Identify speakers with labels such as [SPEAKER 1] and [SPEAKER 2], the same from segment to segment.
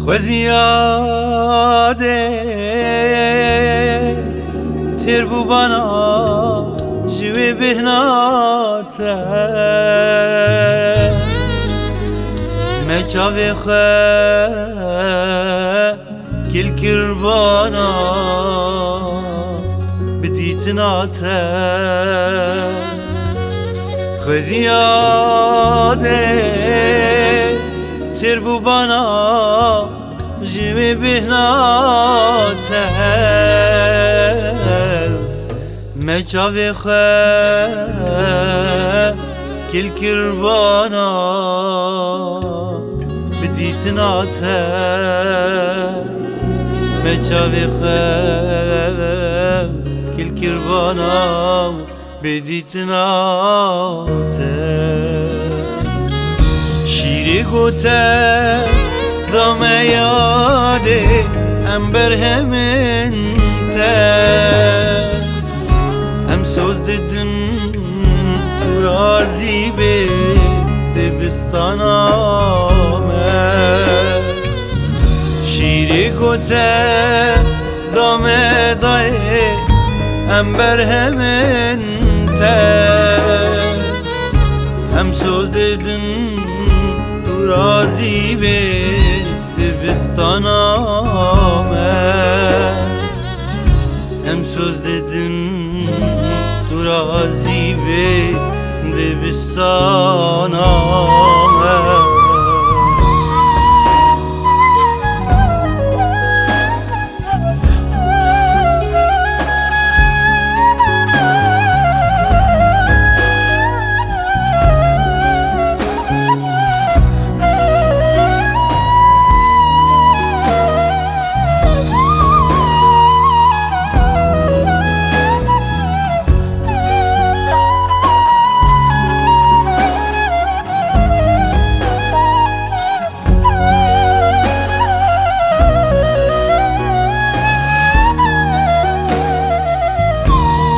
[SPEAKER 1] خوزیاده تر بو بنا جوی بهناته مچاوی خواه کل کربانا بدیتناته خوزیاده تر بو بنا جوی بهناته مچاوی خواه کل کربانا بدیتناته مچاوی خواه کل کربانا بدیتناته شیری گوته دامه یاده امبر همین ته هم سوز ددن تو رازی به دبستان آمد شیری گوته دامه دایه امبر همین ته هم سوز ددن تو رازی به دبستان آمد هم سوز ددن تو رازی به دبستان آمد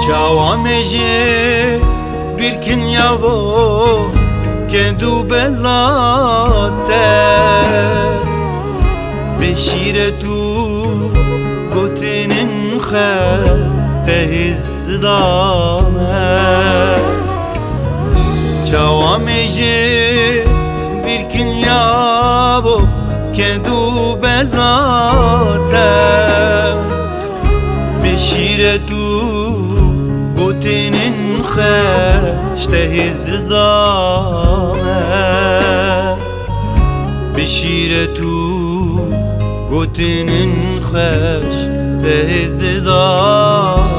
[SPEAKER 1] Çavameji bir kin yavo kendu bezate beşire tu gotinin khe tehizdame Çavameji bir kin yavo kendu bezate beşire tu Gotinin khesh tehizd zame Bişire tu Gotinin khesh tehizd zame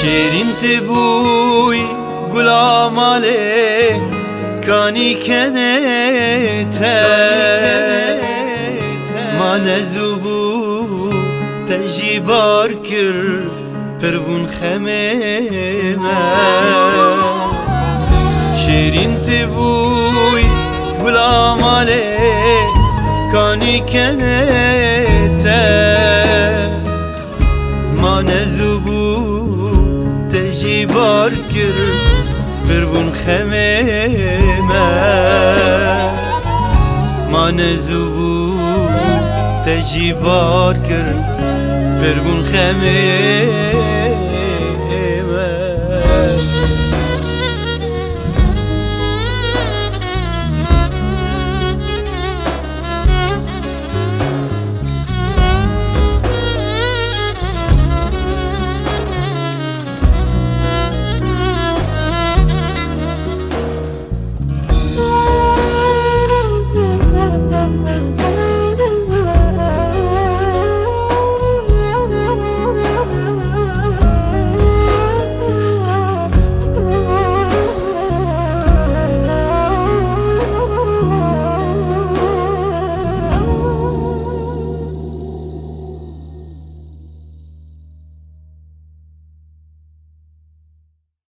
[SPEAKER 1] شیرین تبوی گلاماله کانی کنه ته من زوبو تجیبار کر پربون خمه شیرین تبوی گلاماله کانی کنه ته من زوبو تجیبار کر پربون خمه من زوبو تجیبار کر پربون خمه